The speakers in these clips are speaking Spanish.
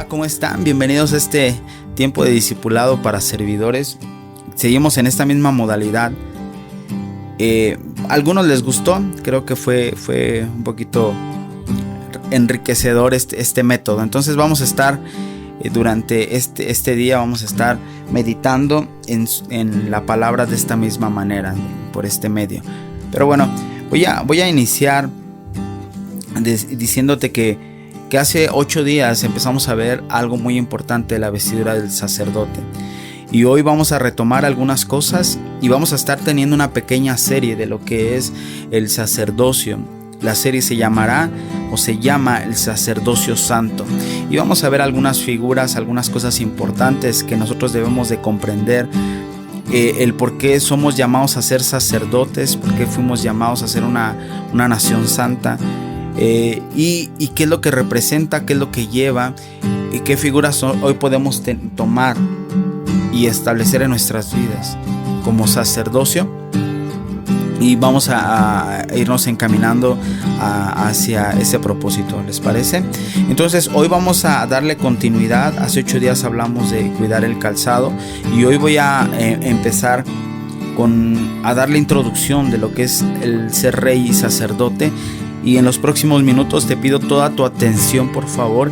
¿Cómo están? Bienvenidos a este tiempo de discipulado para servidores. Seguimos en esta misma modalidad. A algunos les gustó, creo que fue un poquito enriquecedor este método. Entonces vamos a estar durante este día, vamos a estar meditando en la palabra de esta misma manera, por este medio. Pero bueno, voy a iniciar diciéndote que hace 8 días empezamos a ver algo muy importante de la vestidura del sacerdote. Y hoy vamos a retomar algunas cosas y vamos a estar teniendo una pequeña serie de lo que es el sacerdocio. La serie se llama el sacerdocio santo. Y vamos a ver algunas figuras, algunas cosas importantes que nosotros debemos de comprender. El por qué somos llamados a ser sacerdotes, por qué fuimos llamados a ser una nación santa. Y qué es lo que representa, qué es lo que lleva y qué figuras hoy podemos tomar y establecer en nuestras vidas como sacerdocio. Y vamos a irnos encaminando hacia ese propósito, ¿les parece? Entonces hoy vamos a darle continuidad. Hace 8 días hablamos de cuidar el calzado y hoy voy a empezar a darle introducción de lo que es el ser rey y sacerdote. Y en los próximos minutos te pido toda tu atención, por favor,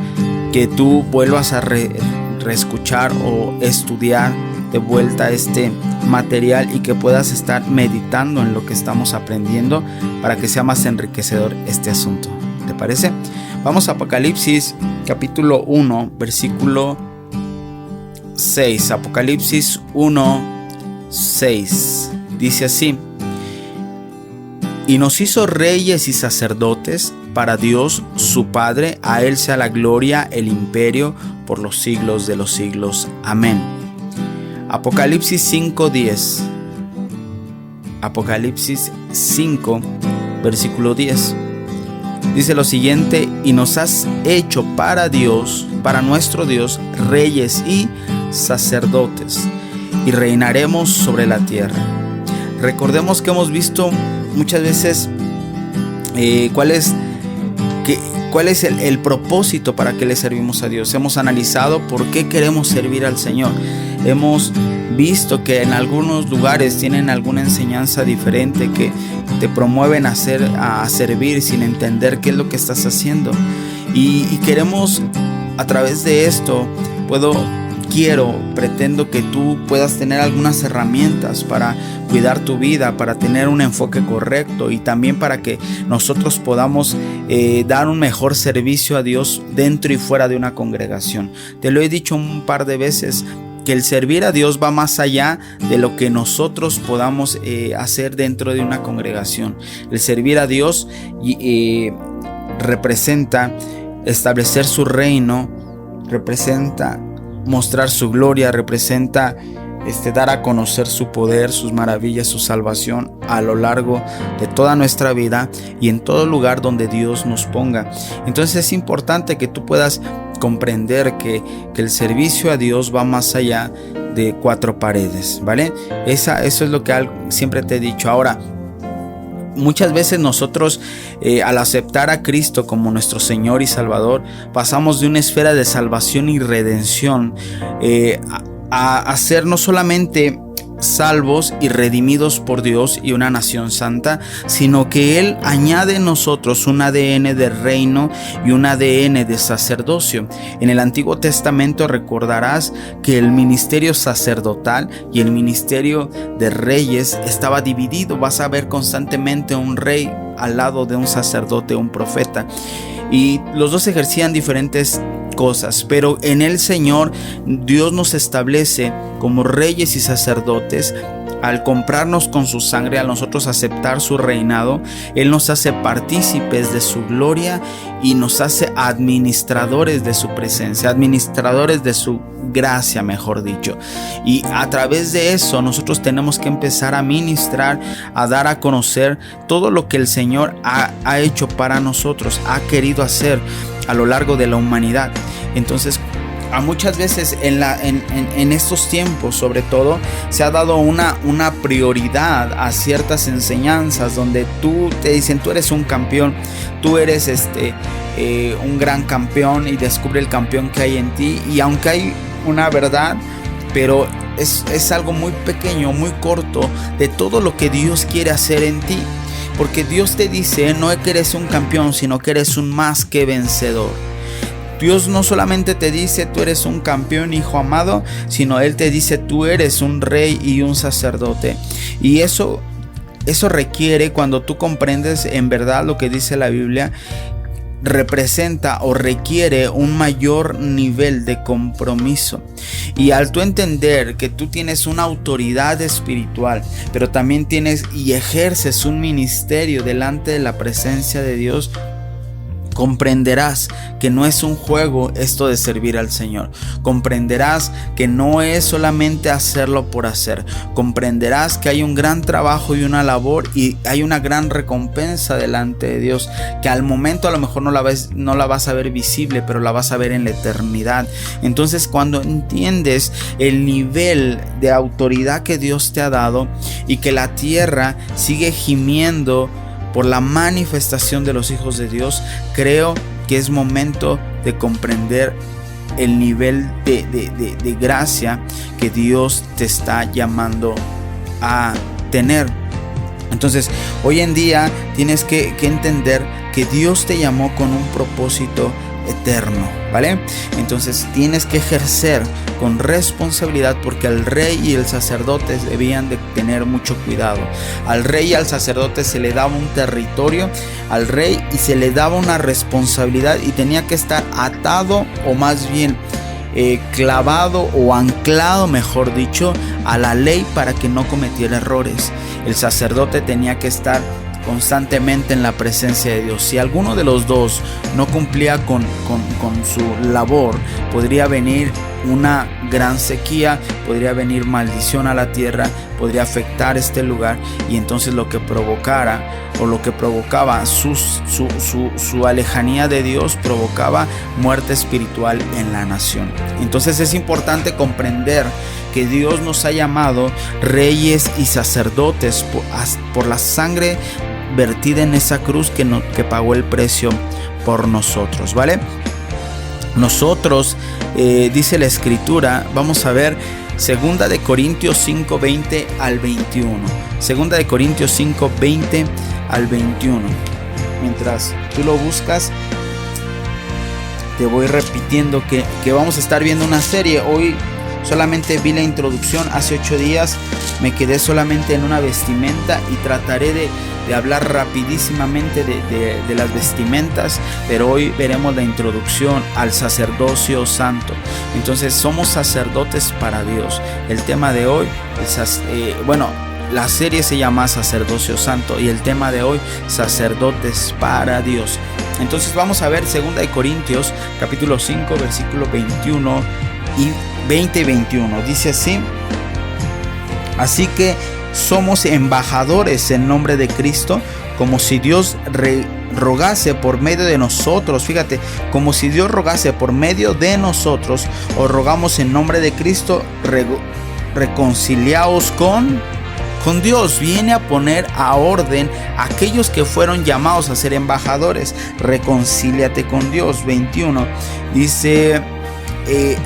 que tú vuelvas a reescuchar o estudiar de vuelta este material y que puedas estar meditando en lo que estamos aprendiendo para que sea más enriquecedor este asunto. ¿Te parece? Vamos a Apocalipsis capítulo 1, versículo 6. Apocalipsis 1, 6. Dice así: y nos hizo reyes y sacerdotes para Dios su Padre. A Él sea la gloria, el imperio, por los siglos de los siglos. Amén. Apocalipsis 5:10. Apocalipsis 5, versículo 10. Dice lo siguiente: y nos has hecho para Dios, para nuestro Dios, reyes y sacerdotes, y reinaremos sobre la tierra. Recordemos que hemos visto muchas veces cuál es el propósito para que le servimos a Dios. Hemos analizado por qué queremos servir al Señor. Hemos visto que en algunos lugares tienen alguna enseñanza diferente que te promueven a servir sin entender qué es lo que estás haciendo. Y queremos, a través de esto, pretendo que tú puedas tener algunas herramientas para cuidar tu vida, para tener un enfoque correcto y también para que nosotros podamos dar un mejor servicio a Dios dentro y fuera de una congregación. Te lo he dicho un par de veces, que el servir a Dios va más allá de lo que nosotros podamos hacer dentro de una congregación. El servir a Dios representa establecer su reino, representa mostrar su gloria, representa dar a conocer su poder, sus maravillas, su salvación a lo largo de toda nuestra vida y en todo lugar donde Dios nos ponga. Entonces es importante que tú puedas comprender que el servicio a Dios va más allá de 4 paredes, ¿vale? Eso es lo que siempre te he dicho. Ahora, muchas veces nosotros al aceptar a Cristo como nuestro Señor y Salvador, pasamos de una esfera de salvación y redención a ser no solamente salvos y redimidos por Dios y una nación santa, sino que Él añade en nosotros un ADN de reino y un ADN de sacerdocio. En el Antiguo Testamento recordarás que el ministerio sacerdotal y el ministerio de reyes estaba dividido. Vas a ver constantemente un rey al lado de un sacerdote, un profeta. y los dos ejercían diferentes cosas, pero en el Señor Dios nos establece como reyes y sacerdotes. Al comprarnos con su sangre, al nosotros aceptar su reinado, Él nos hace partícipes de su gloria y nos hace administradores de su presencia, administradores de su gracia, mejor dicho. Y a través de eso nosotros tenemos que empezar a ministrar, a dar a conocer todo lo que el Señor ha hecho para nosotros, ha querido hacer a lo largo de la humanidad. Entonces, a muchas veces en estos tiempos, sobre todo, se ha dado una prioridad a ciertas enseñanzas donde te dicen: tú eres un campeón, tú eres un gran campeón, y descubre el campeón que hay en ti. Y aunque hay una verdad, pero es algo muy pequeño, muy corto de todo lo que Dios quiere hacer en ti. Porque Dios te dice no que eres un campeón, sino que eres un más que vencedor. Dios no solamente te dice tú eres un campeón, hijo amado, sino Él te dice tú eres un rey y un sacerdote. Y eso requiere, cuando tú comprendes en verdad lo que dice la Biblia, representa o requiere un mayor nivel de compromiso. Y al tú entender que tú tienes una autoridad espiritual, pero también tienes y ejerces un ministerio delante de la presencia de Dios, comprenderás que no es un juego esto de servir al Señor. Comprenderás que no es solamente hacerlo por hacer. Comprenderás que hay un gran trabajo y una labor, y hay una gran recompensa delante de Dios, que al momento a lo mejor no la vas a ver visible, pero la vas a ver en la eternidad. Entonces, cuando entiendes el nivel de autoridad que Dios te ha dado, y que la tierra sigue gimiendo por la manifestación de los hijos de Dios, creo que es momento de comprender el nivel de gracia que Dios te está llamando a tener. Entonces, hoy en día tienes que entender que Dios te llamó con un propósito eterno, ¿vale? Entonces tienes que ejercer con responsabilidad, porque al rey y el sacerdote debían de tener mucho cuidado. Al rey y al sacerdote se le daba un territorio al rey, y se le daba una responsabilidad, y tenía que estar atado, o más bien clavado o anclado, mejor dicho, a la ley para que no cometiera errores. El sacerdote tenía que estar constantemente en la presencia de Dios. Si alguno de los dos no cumplía con su labor, podría venir una gran sequía, podría venir maldición a la tierra, podría afectar este lugar, y entonces lo que provocaba su alejanía de Dios provocaba muerte espiritual en la nación. Entonces es importante comprender que Dios nos ha llamado reyes y sacerdotes por la sangre vertida en esa cruz que pagó el precio por nosotros, ¿vale? Nosotros, dice la escritura, vamos a ver 2 de Corintios 5, 20 al 21. 2 de Corintios 5, 20 al 21. Mientras tú lo buscas, te voy repitiendo que vamos a estar viendo una serie. Hoy solamente vi la introducción. Hace 8 días me quedé solamente en una vestimenta, y trataré de hablar rapidísimamente de las vestimentas, pero hoy veremos la introducción al sacerdocio santo. Entonces somos sacerdotes para Dios. El tema de hoy, la serie se llama Sacerdocio Santo, y el tema de hoy, sacerdotes para Dios. Entonces vamos a ver 2 de Corintios capítulo 5 versículo 21 y 20 y 21. Dice así: así que somos embajadores en nombre de Cristo, como si Dios rogase por medio de nosotros. Fíjate, como si Dios rogase por medio de nosotros, os rogamos en nombre de Cristo, reconciliaos con Dios. Viene a poner a orden a aquellos que fueron llamados a ser embajadores. Reconcíliate con Dios. 21 dice: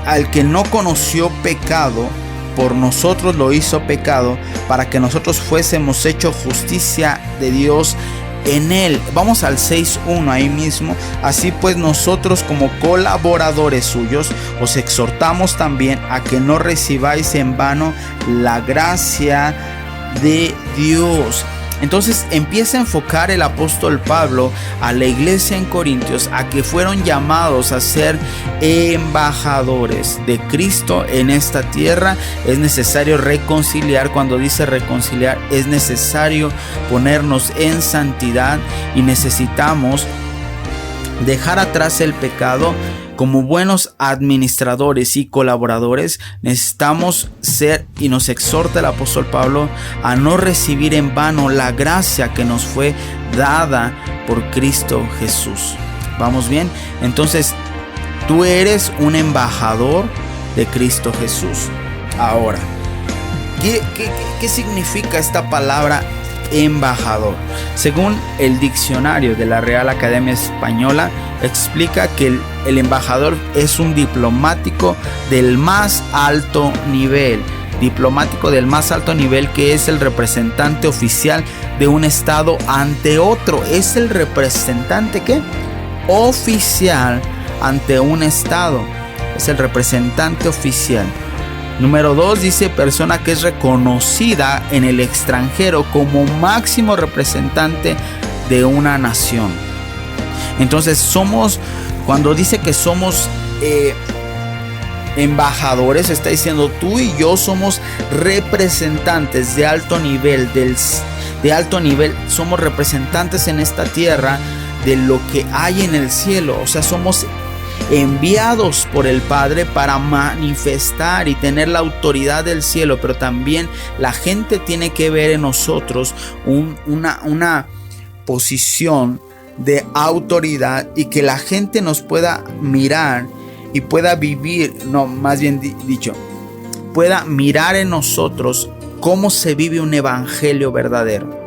al que no conoció pecado, por nosotros lo hizo pecado, para que nosotros fuésemos hecho justicia de Dios en él. Vamos al 6:1 ahí mismo. Así pues, nosotros como colaboradores suyos os exhortamos también a que no recibáis en vano la gracia de Dios. Entonces empieza a enfocar el apóstol Pablo a la iglesia en Corintios a que fueron llamados a ser embajadores de Cristo en esta tierra. Es necesario reconciliar. Cuando dice reconciliar, es necesario ponernos en santidad y necesitamos dejar atrás el pecado. Como buenos administradores y colaboradores necesitamos ser, y nos exhorta el apóstol Pablo, a no recibir en vano la gracia que nos fue dada por Cristo Jesús. ¿Vamos bien? Entonces, tú eres un embajador de Cristo Jesús. Ahora, ¿qué significa esta palabra embajador? Según el diccionario de la Real Academia Española, explica que el embajador es un diplomático del más alto nivel. Diplomático del más alto nivel, que es el representante oficial de un estado ante otro. Es el representante ¿qué? Oficial ante un estado. Es el representante oficial. Número 2 dice persona que es reconocida en el extranjero como máximo representante de una nación. Entonces cuando dice que somos embajadores, está diciendo tú y yo somos representantes de alto nivel, somos representantes en esta tierra de lo que hay en el cielo. O sea, somos enviados por el Padre para manifestar y tener la autoridad del cielo, pero también la gente tiene que ver en nosotros una posición de autoridad, y que la gente nos pueda mirar y pueda vivir, pueda mirar en nosotros cómo se vive un evangelio verdadero.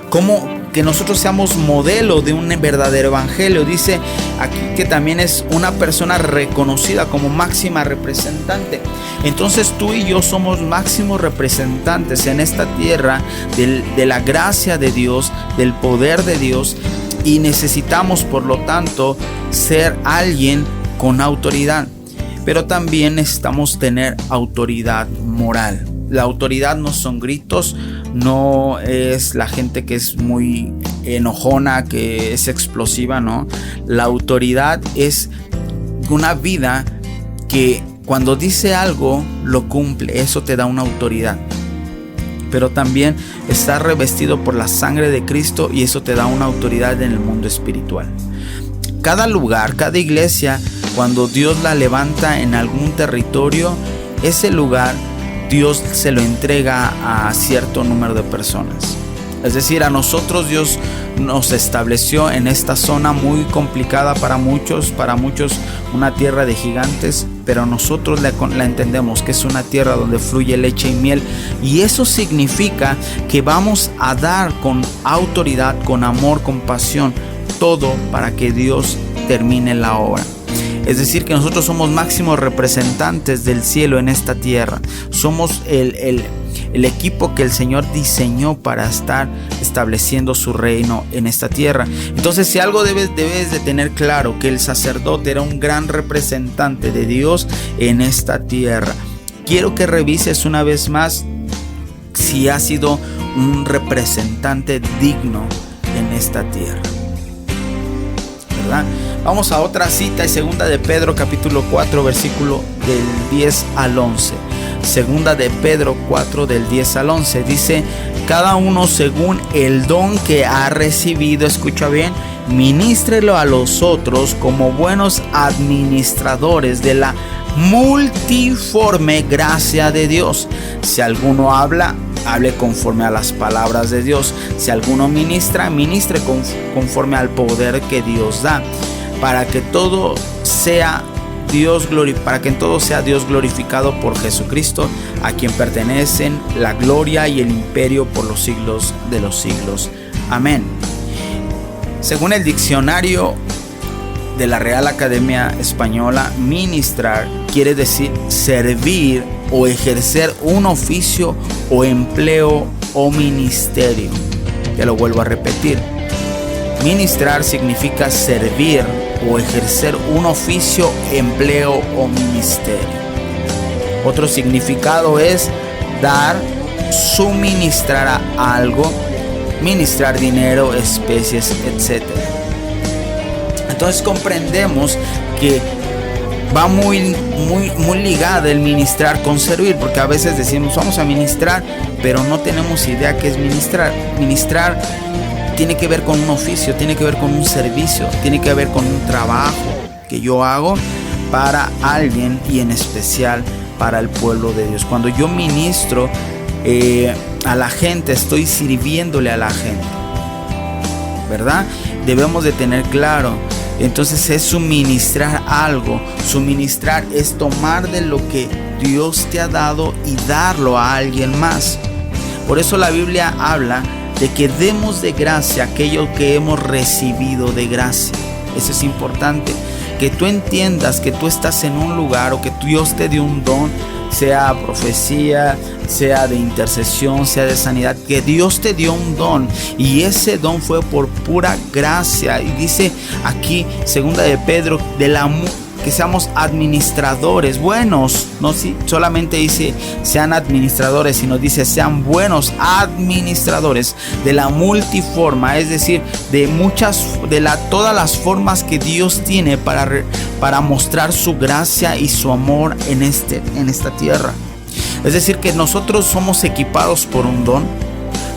Cómo que nosotros seamos modelo de un verdadero evangelio. Dice aquí que también es una persona reconocida como máxima representante. Entonces tú y yo somos máximos representantes en esta tierra de la gracia de Dios, del poder de Dios, y necesitamos, por lo tanto, ser alguien con autoridad. Pero también necesitamos tener autoridad moral. La autoridad no son gritos, no es la gente que es muy enojona, que es explosiva, no. La autoridad es una vida que cuando dice algo lo cumple. Eso te da una autoridad. Pero también está revestido por la sangre de Cristo, y eso te da una autoridad en el mundo espiritual. Cada lugar, cada iglesia, cuando Dios la levanta en algún territorio, ese lugar Dios se lo entrega a cierto número de personas. Es decir, a nosotros Dios nos estableció en esta zona muy complicada para muchos una tierra de gigantes, pero nosotros la entendemos que es una tierra donde fluye leche y miel, y eso significa que vamos a dar con autoridad, con amor, con pasión, todo para que Dios termine la obra. Es decir, que nosotros somos máximos representantes del cielo en esta tierra. Somos el equipo que el Señor diseñó para estar estableciendo su reino en esta tierra. Entonces, si algo debes de tener claro, que el sacerdote era un gran representante de Dios en esta tierra. Quiero que revises una vez más si has sido un representante digno en esta tierra, ¿verdad? Vamos a otra cita, en 2 de Pedro capítulo 4 versículo del 10 al 11. 2 de Pedro 4 del 10 al 11 dice: cada uno según el don que ha recibido, escucha bien, ministrelo a los otros como buenos administradores de la multiforme gracia de Dios. Si alguno habla, hable conforme a las palabras de Dios. Si alguno ministra, ministre conforme al poder que Dios da, para que todo sea para que en todo sea Dios glorificado por Jesucristo, a quien pertenecen la gloria y el imperio por los siglos de los siglos. Amén. Según el diccionario de la Real Academia Española, ministrar quiere decir servir o ejercer un oficio o empleo o ministerio. Ya lo vuelvo a repetir. Ministrar significa servir o ejercer un oficio, empleo o ministerio. Otro significado es dar, suministrar algo, ministrar dinero, especies, etc. Entonces comprendemos que va muy ligada el ministrar con servir, porque a veces decimos vamos a ministrar, pero no tenemos idea qué es ministrar. Ministrar tiene que ver con un oficio, tiene que ver con un servicio, tiene que ver con un trabajo que yo hago para alguien y en especial para el pueblo de Dios. Cuando yo ministro a la gente, estoy sirviéndole a la gente, ¿verdad? Debemos de tener claro. Entonces es suministrar algo. Suministrar es tomar de lo que Dios te ha dado y darlo a alguien más. Por eso la Biblia habla de que demos de gracia aquello que hemos recibido de gracia. Eso es importante. Que tú entiendas que tú estás en un lugar o que Dios te dio un don, sea profecía, sea de intercesión, sea de sanidad, que Dios te dio un don y ese don fue por pura gracia. Y dice aquí, segunda de Pedro, que seamos administradores buenos, no solamente dice sean administradores, sino dice sean buenos administradores de la multiforma, es decir, de todas las formas que Dios tiene para mostrar su gracia y su amor en esta tierra. Es decir, que nosotros somos equipados por un don,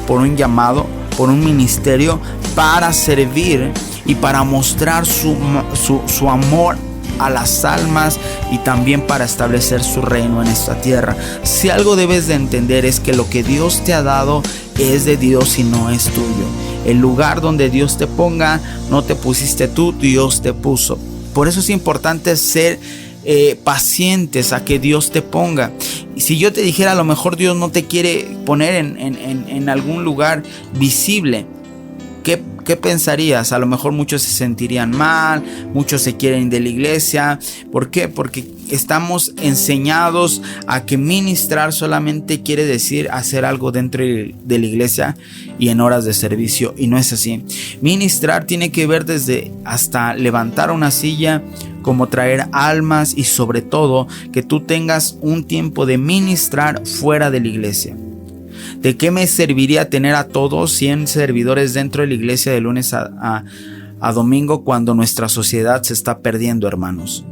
por un llamado, por un ministerio para servir y para mostrar su amor a las almas y también para establecer su reino en esta tierra. Si algo debes de entender es que lo que Dios te ha dado es de Dios y no es tuyo. El lugar donde Dios te ponga, no te pusiste tú, Dios te puso. Por eso es importante ser pacientes a que Dios te ponga. Y si yo te dijera, a lo mejor Dios no te quiere poner en algún lugar visible, ¿qué pensarías? A lo mejor muchos se sentirían mal, muchos se quieren ir de la iglesia. ¿Por qué? Porque estamos enseñados a que ministrar solamente quiere decir hacer algo dentro de la iglesia y en horas de servicio, y no es así. Ministrar tiene que ver desde hasta levantar una silla, como traer almas y sobre todo que tú tengas un tiempo de ministrar fuera de la iglesia. ¿De qué me serviría tener a todos 100 servidores dentro de la iglesia de lunes a domingo cuando nuestra sociedad se está perdiendo, hermanos?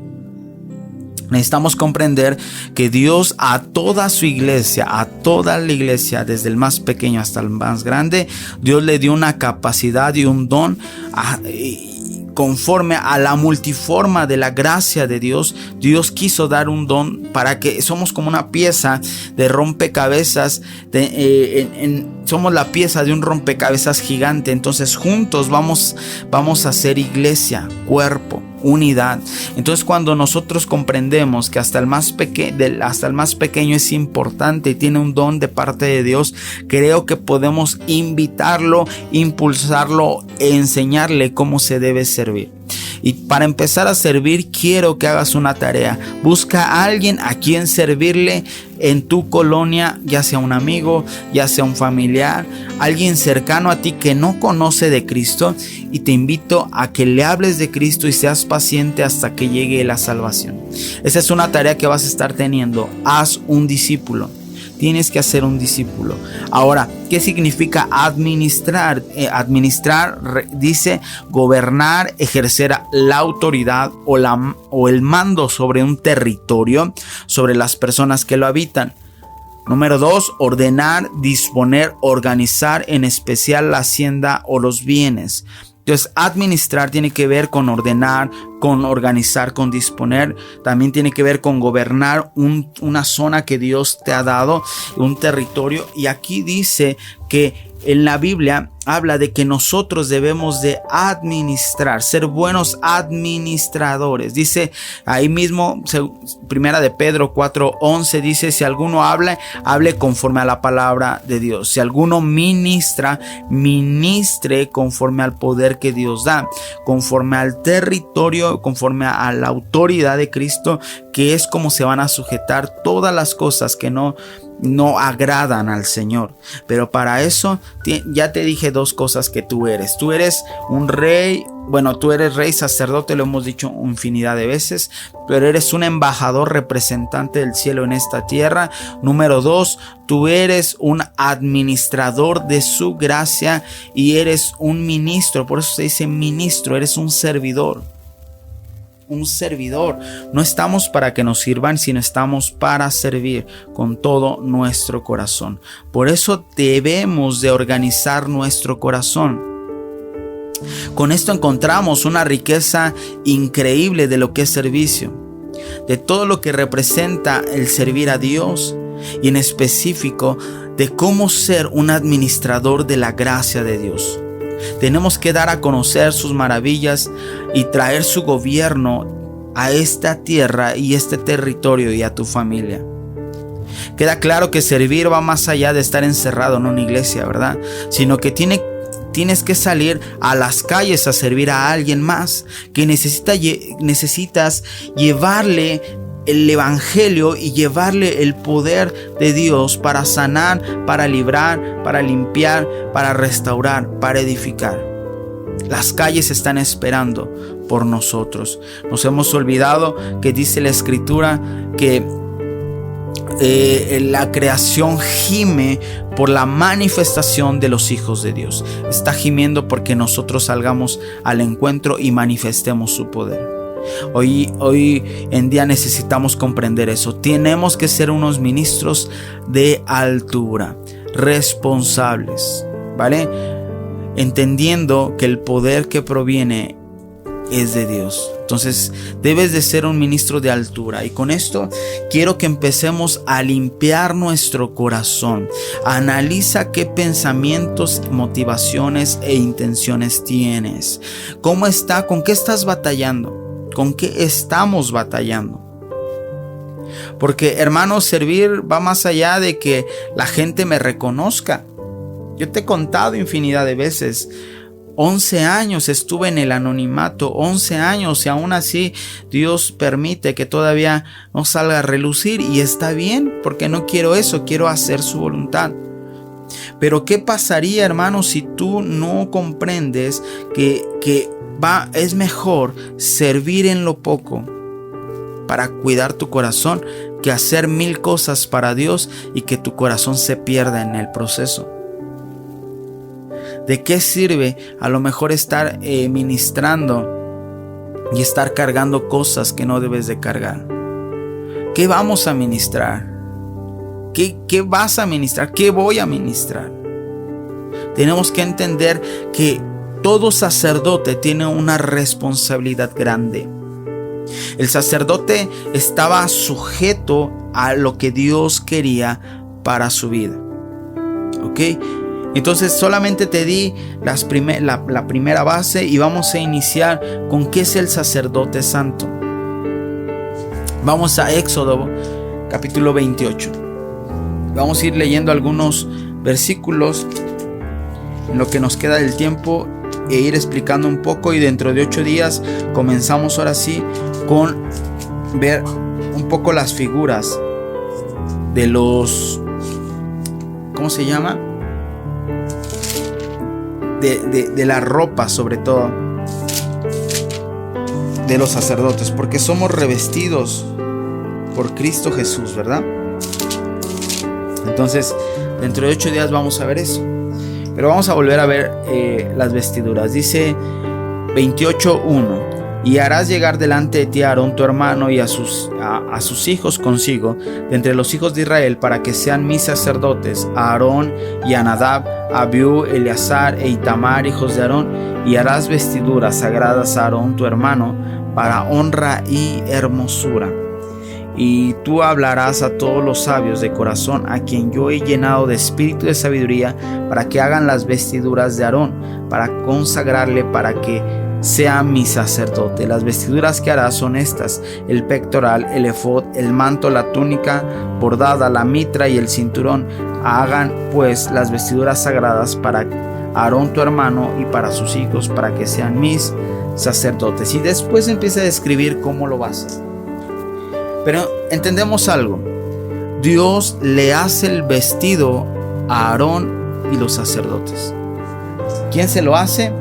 Necesitamos comprender que Dios a toda su iglesia, a toda la iglesia, desde el más pequeño hasta el más grande, Dios le dio una capacidad y un don conforme a la multiforma de la gracia de Dios. Dios quiso dar un don para que somos como una pieza de rompecabezas, somos la pieza de un rompecabezas gigante. Entonces juntos vamos a hacer iglesia, cuerpo, unidad. Entonces cuando nosotros comprendemos que hasta el más pequeño es importante y tiene un don de parte de Dios, creo que podemos invitarlo, impulsarlo, enseñarle cómo se debe servir. Y para empezar a servir, quiero que hagas una tarea. Busca a alguien a quien servirle en tu colonia, ya sea un amigo, ya sea un familiar, alguien cercano a ti que no conoce de Cristo, y te invito a que le hables de Cristo y seas paciente hasta que llegue la salvación. Esa es una tarea que vas a estar teniendo. Haz un discípulo. Tienes que hacer un discípulo. Ahora, ¿qué significa administrar? Administrar dice gobernar, ejercer la autoridad o el mando sobre un territorio, sobre las personas que lo habitan. Número 2, ordenar, disponer, organizar, en especial la hacienda o los bienes. Entonces, administrar tiene que ver con ordenar, con organizar, con disponer. También tiene que ver con gobernar una zona que Dios te ha dado, un territorio. Y aquí dice que en la Biblia habla de que nosotros debemos de administrar, ser buenos administradores. Dice ahí mismo, primera de Pedro 4:11, dice: si alguno hable conforme a la palabra de Dios. Si alguno ministre conforme al poder que Dios da, conforme al territorio, conforme a la autoridad de Cristo, que es como se van a sujetar todas las cosas que no no agradan al Señor. Pero para eso ya te dije dos cosas que tú eres. Tú eres un rey, bueno, tú eres rey, sacerdote, lo hemos dicho infinidad de veces, pero eres un embajador representante del cielo en esta tierra. Número 2, tú eres un administrador de su gracia y eres un ministro. Por eso se dice ministro, eres un servidor. Un servidor. No estamos para que nos sirvan, sino estamos para servir con todo nuestro corazón. Por eso debemos de organizar nuestro corazón. Con esto encontramos una riqueza increíble de lo que es servicio, de todo lo que representa el servir a Dios y en específico de cómo ser un administrador de la gracia de Dios. Tenemos que dar a conocer sus maravillas y traer su gobierno a esta tierra y este territorio y a tu familia. Queda claro que servir va más allá de estar encerrado en una iglesia, ¿verdad? Sino que tienes que salir a las calles a servir a alguien más que necesitas llevarle el evangelio y llevarle el poder de Dios para sanar, para librar, para limpiar, para restaurar, para edificar. Las calles están esperando por nosotros. Nos hemos olvidado que dice la Escritura que la creación gime por la manifestación de los hijos de Dios. Está gimiendo porque nosotros salgamos al encuentro y manifestemos su poder. Hoy en día necesitamos comprender eso. Tenemos que ser unos ministros de altura, responsables, ¿vale? Entendiendo que el poder que proviene es de Dios. Entonces debes de ser un ministro de altura. Y con esto quiero que empecemos a limpiar nuestro corazón. Analiza qué pensamientos, motivaciones e intenciones tienes. ¿Cómo está? ¿Con qué estás batallando? ¿Con qué estamos batallando? Porque, hermanos, servir va más allá de que la gente me reconozca. Yo te he contado infinidad de veces. 11 años estuve en el anonimato, 11 años, y aún así Dios permite que todavía no salga a relucir, y está bien, porque no quiero eso, quiero hacer su voluntad. Pero ¿qué pasaría, hermanos, si tú no comprendes que es mejor servir en lo poco para cuidar tu corazón que hacer 1000 cosas para Dios y que tu corazón se pierda en el proceso? ¿De qué sirve a lo mejor estar ministrando y estar cargando cosas que no debes de cargar? ¿Qué vamos a ministrar? ¿Qué vas a ministrar? ¿Qué voy a ministrar? Tenemos que entender que todo sacerdote tiene una responsabilidad grande. El sacerdote estaba sujeto a lo que Dios quería para su vida. ¿Ok? Entonces solamente te di la primera base y vamos a iniciar con qué es el sacerdote santo. Vamos a Éxodo capítulo 28. Vamos a ir leyendo algunos versículos en lo que nos queda del tiempo e ir explicando un poco, y dentro de 8 días comenzamos ahora sí con ver un poco las figuras de los, ¿cómo se llama? De la ropa, sobre todo de los sacerdotes, porque somos revestidos por Cristo Jesús, ¿verdad? Entonces dentro de 8 días vamos a ver eso, pero vamos a volver a ver las vestiduras. Dice 28:1: y harás llegar delante de ti a Aarón tu hermano y a sus hijos consigo de entre los hijos de Israel, para que sean mis sacerdotes, a Aarón y a Nadab, a Abiú, Eleazar e Itamar, hijos de Aarón. Y harás vestiduras sagradas a Aarón tu hermano para honra y hermosura. Y tú hablarás a todos los sabios de corazón, a quien yo he llenado de espíritu de sabiduría, para que hagan las vestiduras de Aarón, para consagrarle, para que sea mi sacerdote. Las vestiduras que harás son estas: el pectoral, el efod, el manto, la túnica bordada, la mitra y el cinturón. Hagan pues las vestiduras sagradas para Aarón tu hermano y para sus hijos, para que sean mis sacerdotes. Y después empieza a describir cómo lo va a hacer. Pero entendemos algo: Dios le hace el vestido a Aarón y los sacerdotes. ¿Quién se lo hace?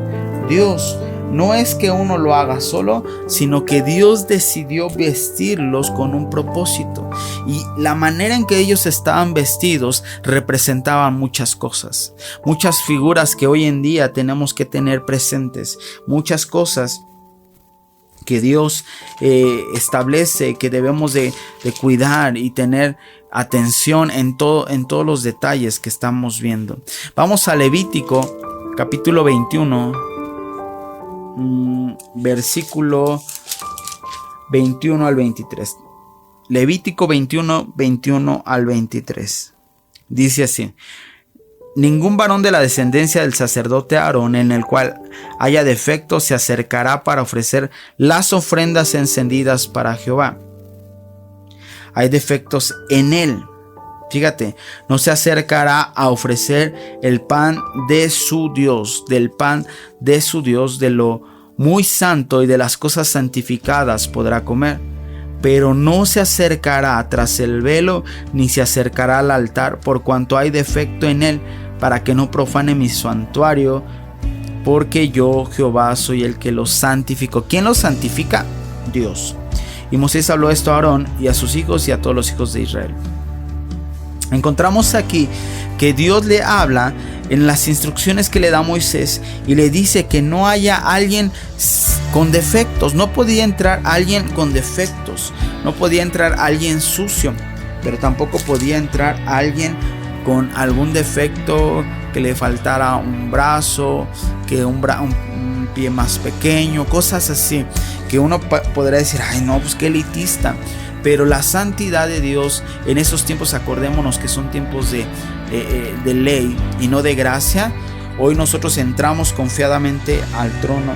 Dios. No es que uno lo haga solo, sino que Dios decidió vestirlos con un propósito. Y la manera en que ellos estaban vestidos representaban muchas cosas. Muchas figuras que hoy en día tenemos que tener presentes. Muchas cosas que Dios establece que debemos de cuidar y tener atención en todos los detalles que estamos viendo. Vamos a Levítico capítulo 21. Versículo 21 al 23. Levítico 21 al 23. Dice así: ningún varón de la descendencia del sacerdote Aarón en el cual haya defecto se acercará para ofrecer las ofrendas encendidas para Jehová. Hay defectos en él. Fíjate, no se acercará a ofrecer el pan de su Dios, del pan de su Dios, de lo muy santo y de las cosas santificadas podrá comer. Pero no se acercará tras el velo, ni se acercará al altar, por cuanto hay defecto en él, para que no profane mi santuario, porque yo, Jehová, soy el que lo santifico. ¿Quién lo santifica? Dios. Y Moisés habló esto a Aarón y a sus hijos y a todos los hijos de Israel. Encontramos aquí que Dios le habla en las instrucciones que le da a Moisés y le dice que no haya alguien con defectos. No podía entrar alguien con defectos, no podía entrar alguien sucio, pero tampoco podía entrar alguien con algún defecto, que le faltara un brazo, que un pie más pequeño, cosas así, que uno podría decir, ay no, pues qué elitista. Pero la santidad de Dios en esos tiempos, acordémonos que son tiempos de ley y no de gracia. Hoy nosotros entramos confiadamente al trono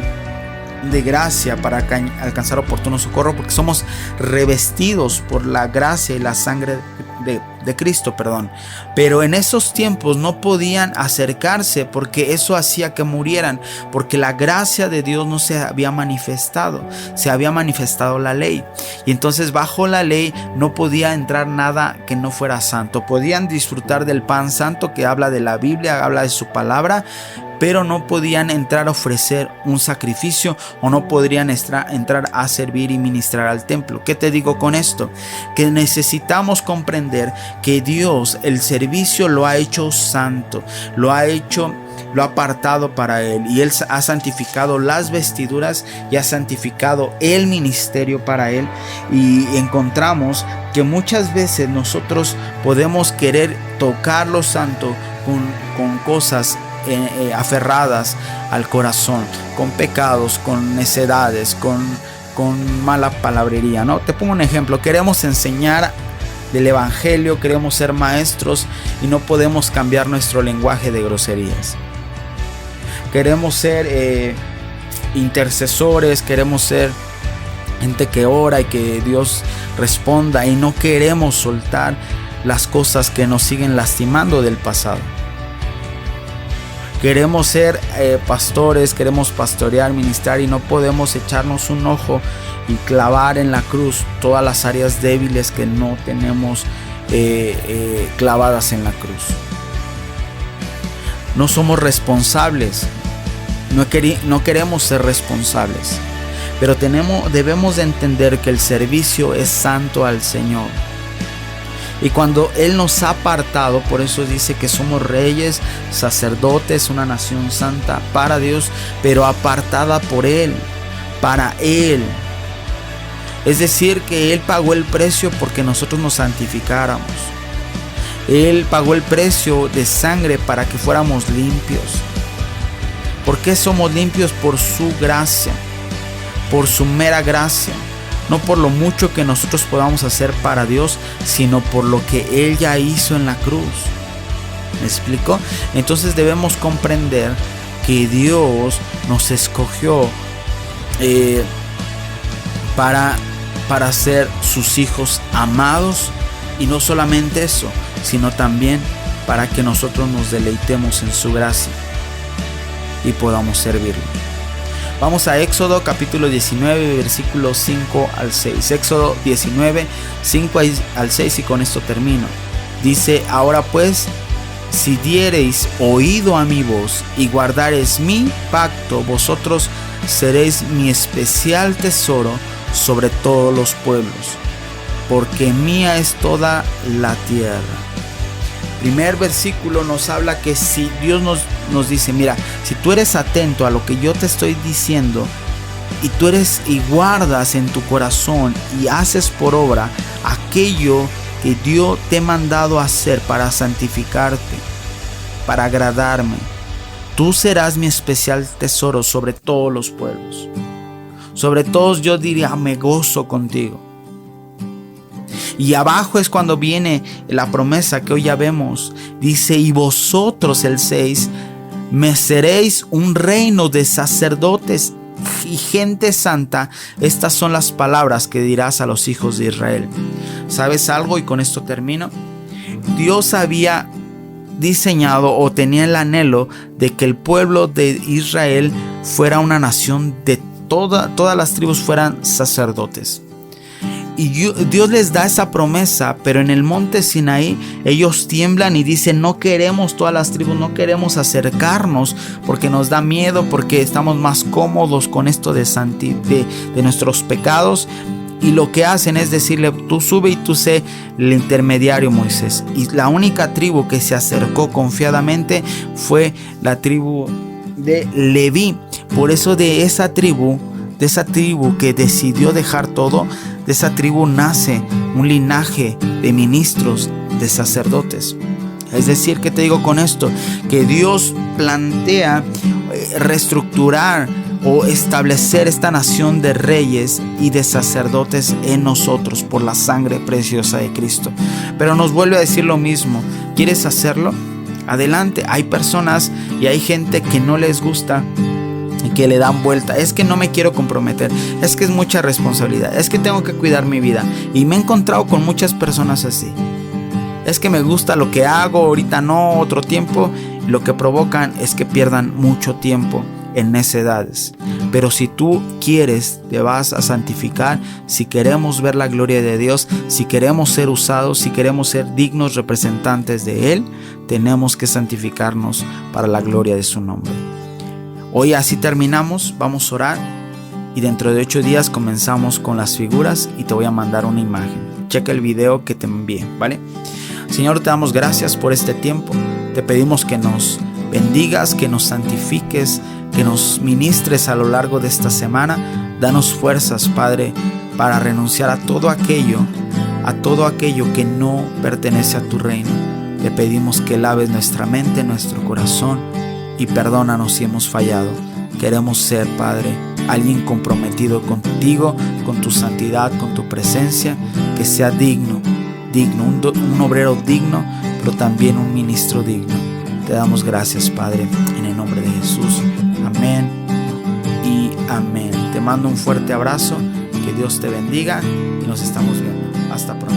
de gracia para alcanzar oportuno socorro, porque somos revestidos por la gracia y la sangre de Cristo, perdón. Pero en esos tiempos no podían acercarse porque eso hacía que murieran, porque la gracia de Dios no se había manifestado, se había manifestado la ley, y entonces bajo la ley no podía entrar nada que no fuera santo. Podían disfrutar del pan santo que habla de la Biblia, habla de su palabra, pero no podían entrar a ofrecer un sacrificio o no podrían entrar a servir y ministrar al templo. ¿Qué te digo con esto? Que necesitamos comprender que Dios el servicio lo ha hecho santo, lo ha apartado para Él, y Él ha santificado las vestiduras y ha santificado el ministerio para Él. Y encontramos que muchas veces nosotros podemos querer tocar lo santo con cosas aferradas al corazón, con pecados, con necedades, con mala palabrería, ¿no? Te pongo un ejemplo: queremos enseñar del evangelio, queremos ser maestros y no podemos cambiar nuestro lenguaje de groserías. Queremos ser intercesores, queremos ser gente que ora y que Dios responda, y no queremos soltar las cosas que nos siguen lastimando del pasado. Queremos ser pastores, queremos pastorear, ministrar, y no podemos echarnos un ojo y clavar en la cruz todas las áreas débiles que no tenemos clavadas en la cruz. No somos responsables, no queremos ser responsables, pero debemos de entender que el servicio es santo al Señor. Y cuando Él nos ha apartado, por eso dice que somos reyes, sacerdotes, una nación santa para Dios, pero apartada por Él, para Él. Es decir, que Él pagó el precio porque nosotros nos santificáramos. Él pagó el precio de sangre para que fuéramos limpios. ¿Por qué somos limpios? Por su gracia, por su mera gracia. No por lo mucho que nosotros podamos hacer para Dios, sino por lo que Él ya hizo en la cruz. ¿Me explico? Entonces debemos comprender que Dios nos escogió para ser sus hijos amados, y no solamente eso, sino también para que nosotros nos deleitemos en su gracia y podamos servirle. Vamos a Éxodo capítulo 19, versículos 5 al 6. Éxodo 19, 5 al 6, y con esto termino. Dice: ahora pues, si diereis oído a mi voz y guardareis mi pacto, vosotros seréis mi especial tesoro sobre todos los pueblos, porque mía es toda la tierra. Primer versículo nos habla que si Dios nos dice: mira, si tú eres atento a lo que yo te estoy diciendo, y tú eres y guardas en tu corazón y haces por obra aquello que Dios te ha mandado hacer para santificarte, para agradarme, tú serás mi especial tesoro sobre todos los pueblos. Sobre todos yo diría: me gozo contigo. Y abajo es cuando viene la promesa que hoy ya vemos. Dice: y vosotros, el 6, me seréis un reino de sacerdotes y gente santa. Estas son las palabras que dirás a los hijos de Israel. ¿Sabes algo? Y con esto termino. Dios había diseñado o tenía el anhelo de que el pueblo de Israel fuera una nación de todas las tribus fueran sacerdotes. Y Dios les da esa promesa, pero en el monte Sinaí ellos tiemblan y dicen: no queremos todas las tribus, no queremos acercarnos porque nos da miedo, porque estamos más cómodos con esto de nuestros pecados. Y lo que hacen es decirle: tú sube y tú sé el intermediario, Moisés. Y la única tribu que se acercó confiadamente fue la tribu de Leví. Por eso de esa tribu que decidió dejar todo, de esa tribu nace un linaje de ministros, de sacerdotes. Es decir, ¿qué te digo con esto? Que Dios plantea reestructurar o establecer esta nación de reyes y de sacerdotes en nosotros por la sangre preciosa de Cristo. Pero nos vuelve a decir lo mismo: ¿quieres hacerlo? Adelante. Hay personas y hay gente que no les gusta y que le dan vuelta. Es que no me quiero comprometer, es que es mucha responsabilidad, es que tengo que cuidar mi vida. Y me he encontrado con muchas personas así. Es que me gusta lo que hago, ahorita no, otro tiempo. Lo que provocan es que pierdan mucho tiempo en necedades. Pero si tú quieres, te vas a santificar. Si queremos ver la gloria de Dios, si queremos ser usados, si queremos ser dignos representantes de Él, tenemos que santificarnos para la gloria de su nombre. Hoy así terminamos, vamos a orar y dentro de 8 días comenzamos con las figuras y te voy a mandar una imagen. Checa el video que te envié, ¿vale? Señor, te damos gracias por este tiempo. Te pedimos que nos bendigas, que nos santifiques, que nos ministres a lo largo de esta semana. Danos fuerzas, Padre, para renunciar a todo aquello que no pertenece a tu reino. Te pedimos que laves nuestra mente, nuestro corazón, y perdónanos si hemos fallado. Queremos ser, Padre, alguien comprometido contigo, con tu santidad, con tu presencia, que sea digno, un obrero digno, pero también un ministro digno. Te damos gracias, Padre, en el nombre de Jesús. Amén y amén. Te mando un fuerte abrazo, que Dios te bendiga y nos estamos viendo. Hasta pronto.